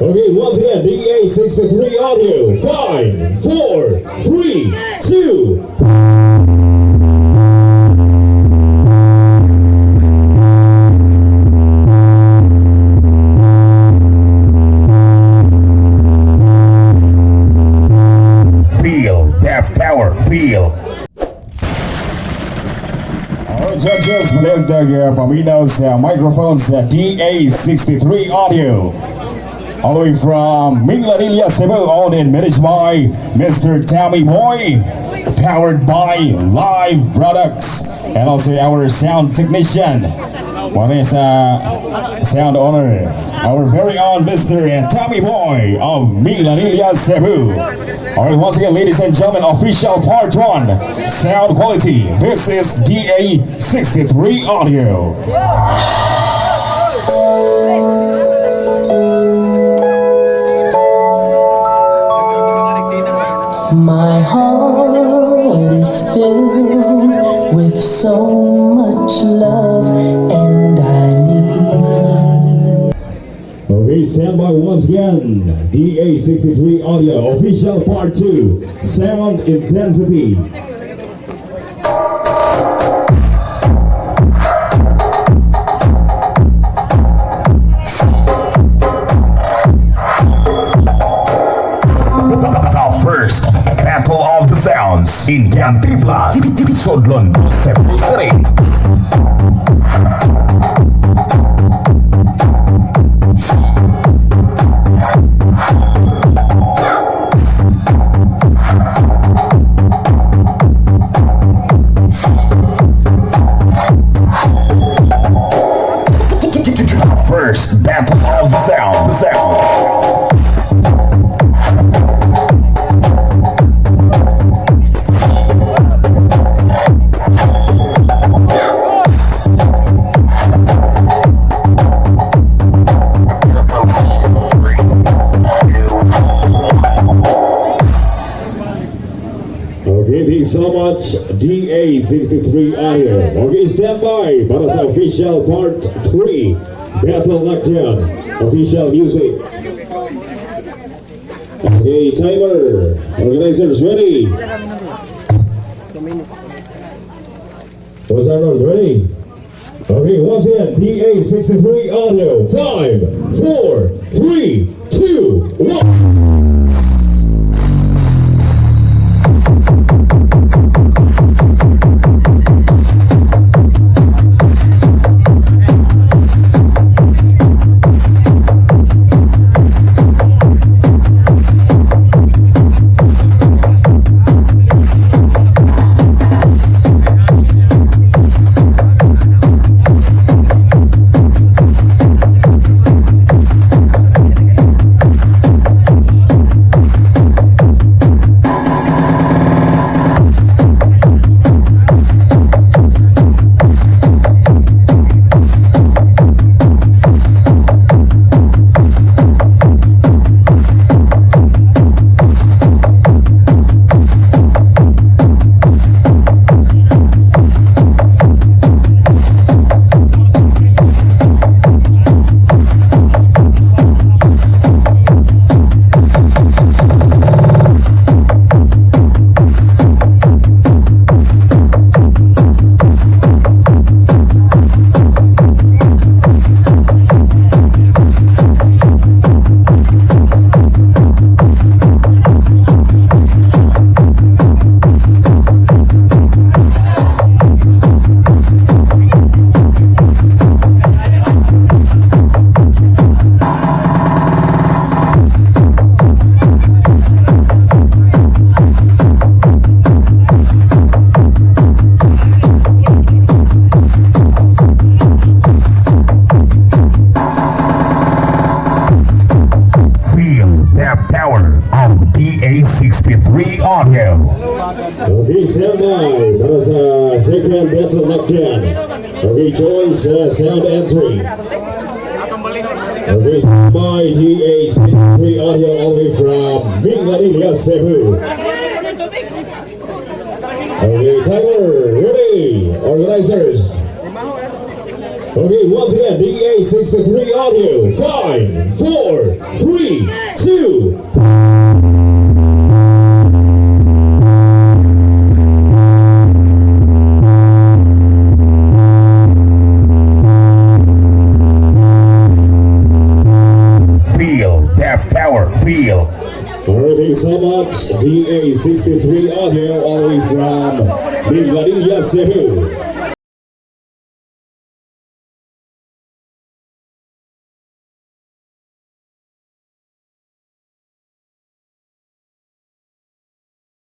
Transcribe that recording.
Okay, once again, DA63 audio. 5, 4, 3, 2. Feel that power, feel. Alright, judges, magandang paminaw sa microphone sa DA63 audio. All the way from Minglanilla, Cebu, owned and managed by Mr. Tommy Boy, powered by Live Products, and also our sound technician. What is sound owner? Our very own Mr. Tommy Boy of Minglanilla, Cebu. Alright, once again, ladies and gentlemen, official part 1, sound quality. This is DA63 audio. My heart is filled with so much love, and I need. Okay, stand by once again. DA63 audio, official part 2, sound intensity. The first battle of the sounds in Cantipla, Sudlon, Cebu City. First battle of the sound. Okay, thank you so much, DA63 audio. Okay, stand by para sa official part 3, Battle Lockdown, official music. Okay, timer. Organizers ready? Was everyone ready? Okay, once again, DA63 audio. 5, 4, 3, 2, 1. Power of DA63 audio. Okay, stand by para sa second battle lockdown. Okay, choice sound entry. Okay, stand by DA63 audio all the way from Minglanilla, Cebu. Okay, timer, ready, organizers. Okay, once again, DA63 audio. 5, 4, 3, feel. Alright, thank you so much. DA63 audio all the way from Cebu.